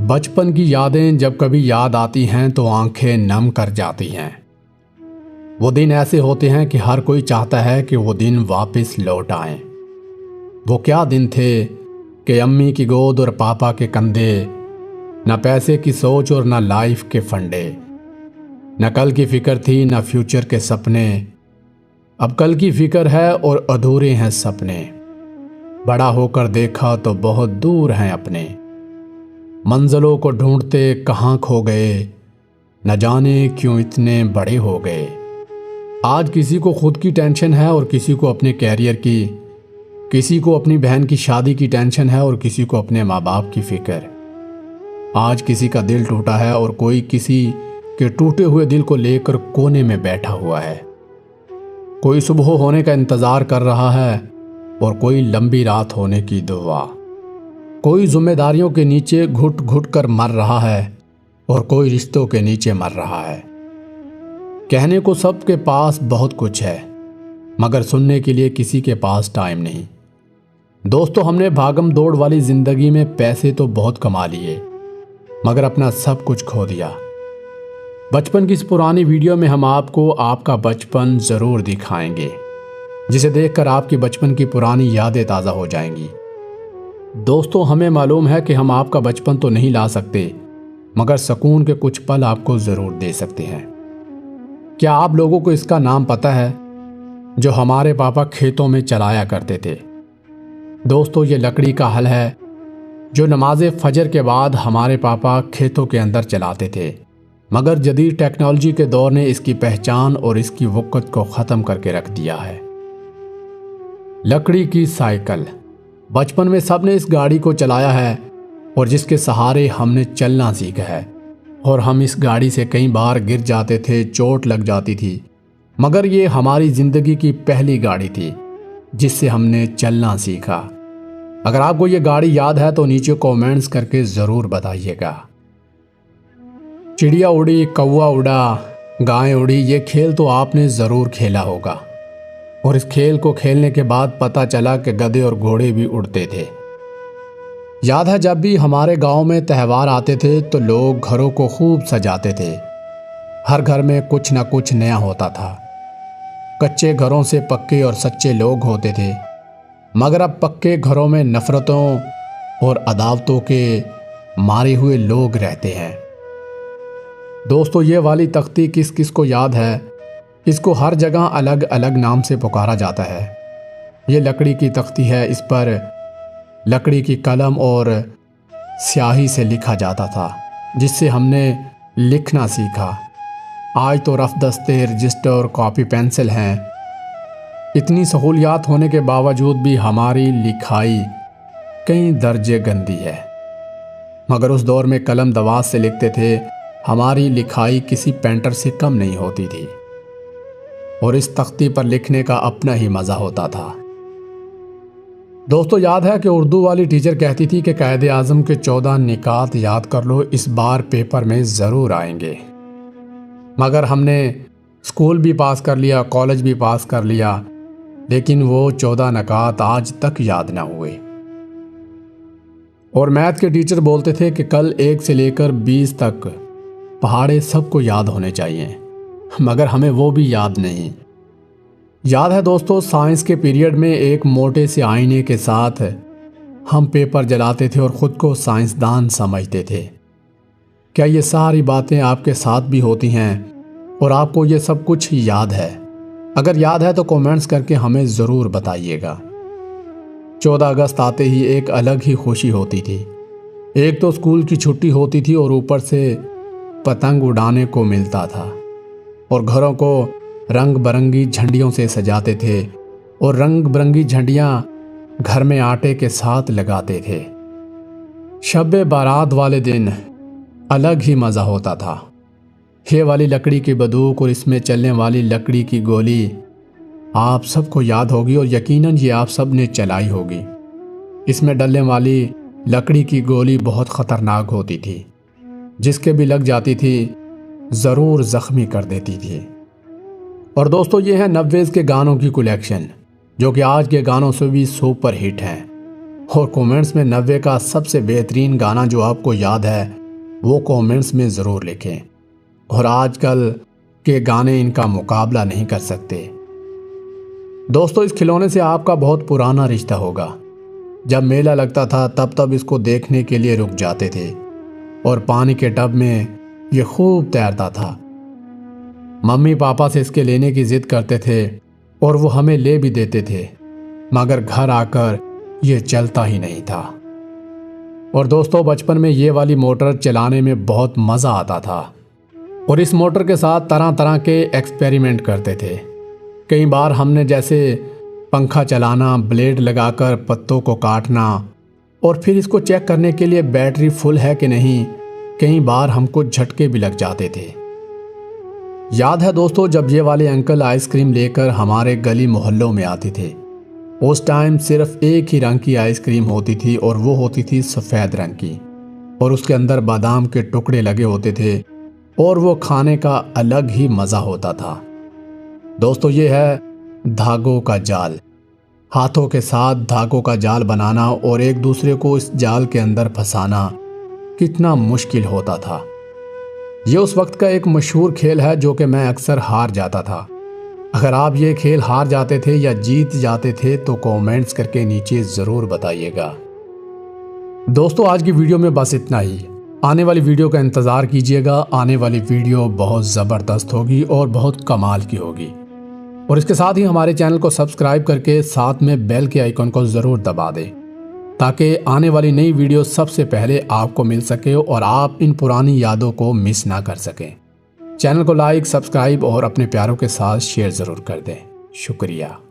بچپن کی یادیں جب کبھی یاد آتی ہیں تو آنکھیں نم کر جاتی ہیں۔ وہ دن ایسے ہوتے ہیں کہ ہر کوئی چاہتا ہے کہ وہ دن واپس لوٹ آئیں۔ وہ کیا دن تھے کہ امی کی گود اور پاپا کے کندھے، نہ پیسے کی سوچ اور نہ لائف کے فنڈے، نہ کل کی فکر تھی نہ فیوچر کے سپنے۔ اب کل کی فکر ہے اور ادھورے ہیں سپنے، بڑا ہو کر دیکھا تو بہت دور ہیں اپنے۔ منزلوں کو ڈھونڈتے کہاں کھو گئے، نہ جانے کیوں اتنے بڑے ہو گئے۔ آج کسی کو خود کی ٹینشن ہے اور کسی کو اپنے کیریئر کی، کسی کو اپنی بہن کی شادی کی ٹینشن ہے اور کسی کو اپنے ماں باپ کی فکر۔ آج کسی کا دل ٹوٹا ہے اور کوئی کسی کے ٹوٹے ہوئے دل کو لے کر کونے میں بیٹھا ہوا ہے۔ کوئی صبح ہونے کا انتظار کر رہا ہے اور کوئی لمبی رات ہونے کی دعا۔ کوئی ذمہ داریوں کے نیچے گھٹ گھٹ کر مر رہا ہے اور کوئی رشتوں کے نیچے مر رہا ہے۔ کہنے کو سب کے پاس بہت کچھ ہے، مگر سننے کے لیے کسی کے پاس ٹائم نہیں۔ دوستو، ہم نے بھاگم دوڑ والی زندگی میں پیسے تو بہت کما لیے، مگر اپنا سب کچھ کھو دیا۔ بچپن کی اس پرانی ویڈیو میں ہم آپ کو آپ کا بچپن ضرور دکھائیں گے، جسے دیکھ کر آپ کی بچپن کی پرانی یادیں تازہ ہو جائیں گی۔ دوستو، ہمیں معلوم ہے کہ ہم آپ کا بچپن تو نہیں لا سکتے، مگر سکون کے کچھ پل آپ کو ضرور دے سکتے ہیں۔ کیا آپ لوگوں کو اس کا نام پتہ ہے جو ہمارے پاپا کھیتوں میں چلایا کرتے تھے؟ دوستو، یہ لکڑی کا ہل ہے جو نماز فجر کے بعد ہمارے پاپا کھیتوں کے اندر چلاتے تھے، مگر جدید ٹیکنالوجی کے دور نے اس کی پہچان اور اس کی وقت کو ختم کر کے رکھ دیا ہے۔ لکڑی کی سائیکل، بچپن میں سب نے اس گاڑی کو چلایا ہے اور جس کے سہارے ہم نے چلنا سیکھا ہے، اور ہم اس گاڑی سے کئی بار گر جاتے تھے، چوٹ لگ جاتی تھی، مگر یہ ہماری زندگی کی پہلی گاڑی تھی جس سے ہم نے چلنا سیکھا۔ اگر آپ کو یہ گاڑی یاد ہے تو نیچے کومنٹس کر کے ضرور بتائیے گا۔ چڑیا اڑی، کوا اڑا، گائے اڑی، یہ کھیل تو آپ نے ضرور کھیلا ہوگا، اور اس کھیل کو کھیلنے کے بعد پتہ چلا کہ گدھے اور گھوڑے بھی اڑتے تھے۔ یاد ہے جب بھی ہمارے گاؤں میں تہوار آتے تھے تو لوگ گھروں کو خوب سجاتے تھے، ہر گھر میں کچھ نہ کچھ نیا ہوتا تھا۔ کچے گھروں سے پکے اور سچے لوگ ہوتے تھے، مگر اب پکے گھروں میں نفرتوں اور عداوتوں کے مارے ہوئے لوگ رہتے ہیں۔ دوستو، یہ والی تختی کس کس کو یاد ہے؟ اس کو ہر جگہ الگ الگ نام سے پکارا جاتا ہے۔ یہ لکڑی کی تختی ہے، اس پر لکڑی کی قلم اور سیاہی سے لکھا جاتا تھا، جس سے ہم نے لکھنا سیکھا۔ آج تو رف دستے، رجسٹر اور کاپی پینسل ہیں۔ اتنی سہولیات ہونے کے باوجود بھی ہماری لکھائی کئی درجے گندی ہے، مگر اس دور میں قلم دوات سے لکھتے تھے، ہماری لکھائی کسی پینٹر سے کم نہیں ہوتی تھی، اور اس تختی پر لکھنے کا اپنا ہی مزہ ہوتا تھا۔ دوستو، یاد ہے کہ اردو والی ٹیچر کہتی تھی کہ قائد اعظم کے 14 نکات یاد کر لو، اس بار پیپر میں ضرور آئیں گے، مگر ہم نے اسکول بھی پاس کر لیا، کالج بھی پاس کر لیا، لیکن وہ 14 نکات آج تک یاد نہ ہوئے۔ اور میتھ کے ٹیچر بولتے تھے کہ کل 1 سے لے کر 20 تک پہاڑے سب کو یاد ہونے چاہیے، مگر ہمیں وہ بھی یاد نہیں۔ یاد ہے دوستو، سائنس کے پیریڈ میں ایک موٹے سے آئینے کے ساتھ ہم پیپر جلاتے تھے اور خود کو سائنسدان سمجھتے تھے۔ کیا یہ ساری باتیں آپ کے ساتھ بھی ہوتی ہیں اور آپ کو یہ سب کچھ یاد ہے؟ اگر یاد ہے تو کومنٹس کر کے ہمیں ضرور بتائیے گا۔ 14 اگست آتے ہی ایک الگ ہی خوشی ہوتی تھی۔ ایک تو اسکول کی چھٹی ہوتی تھی اور اوپر سے پتنگ اڑانے کو ملتا تھا، اور گھروں کو رنگ برنگی جھنڈیوں سے سجاتے تھے، اور رنگ برنگی جھنڈیاں گھر میں آٹے کے ساتھ لگاتے تھے۔ شب بارات والے دن الگ ہی مزہ ہوتا تھا۔ یہ والی لکڑی کی بندوق اور اس میں چلنے والی لکڑی کی گولی آپ سب کو یاد ہوگی، اور یقیناً یہ آپ سب نے چلائی ہوگی۔ اس میں ڈلنے والی لکڑی کی گولی بہت خطرناک ہوتی تھی، جس کے بھی لگ جاتی تھی ضرور زخمی کر دیتی تھی۔ اور دوستو، یہ ہے 90s کے گانوں کی کلیکشن، جو کہ آج کے گانوں سے بھی سپر ہٹ ہیں، اور کومنٹس میں 90 کا سب سے بہترین گانا جو آپ کو یاد ہے وہ کومنٹس میں ضرور لکھیں، اور آج کل کے گانے ان کا مقابلہ نہیں کر سکتے۔ دوستو، اس کھلونے سے آپ کا بہت پرانا رشتہ ہوگا۔ جب میلہ لگتا تھا تب اس کو دیکھنے کے لیے رک جاتے تھے، اور پانی کے ٹب میں یہ خوب تیرتا تھا۔ ممی پاپا سے اس کے لینے کی ضد کرتے تھے اور وہ ہمیں لے بھی دیتے تھے، مگر گھر آ کر یہ چلتا ہی نہیں تھا۔ اور دوستو، بچپن میں یہ والی موٹر چلانے میں بہت مزہ آتا تھا، اور اس موٹر کے ساتھ طرح طرح کے ایکسپیریمنٹ کرتے تھے۔ کئی بار ہم نے جیسے پنکھا چلانا، بلیڈ لگا کر پتوں کو کاٹنا، اور پھر اس کو چیک کرنے کے لیے بیٹری فل ہے کہ نہیں، کئی بار ہم کو جھٹکے بھی لگ جاتے تھے۔ یاد ہے دوستو، جب یہ والے انکل آئس کریم لے کر ہمارے گلی محلوں میں آتے تھے، اس ٹائم صرف ایک ہی رنگ کی آئس کریم ہوتی تھی، اور وہ ہوتی تھی سفید رنگ کی، اور اس کے اندر بادام کے ٹکڑے لگے ہوتے تھے، اور وہ کھانے کا الگ ہی مزہ ہوتا تھا۔ دوستو، یہ ہے دھاگوں کا جال۔ ہاتھوں کے ساتھ دھاگوں کا جال بنانا اور ایک دوسرے کو اس جال کے اندر پھنسانا کتنا مشکل ہوتا تھا۔ یہ اس وقت کا ایک مشہور کھیل ہے جو کہ میں اکثر ہار جاتا تھا۔ اگر آپ یہ کھیل ہار جاتے تھے یا جیت جاتے تھے تو کومنٹس کر کے نیچے ضرور بتائیے گا۔ دوستو، آج کی ویڈیو میں بس اتنا ہی۔ آنے والی ویڈیو کا انتظار کیجیے گا۔ آنے والی ویڈیو بہت زبردست ہوگی اور بہت کمال کی ہوگی، اور اس کے ساتھ ہی ہمارے چینل کو سبسکرائب کر کے ساتھ میں بیل کے آئیکن کو ضرور دبا دیں، تاکہ آنے والی نئی ویڈیو سب سے پہلے آپ کو مل سکے اور آپ ان پرانی یادوں کو مس نہ کر سکیں۔ چینل کو لائک، سبسکرائب اور اپنے پیاروں کے ساتھ شیئر ضرور کر دیں۔ شکریہ۔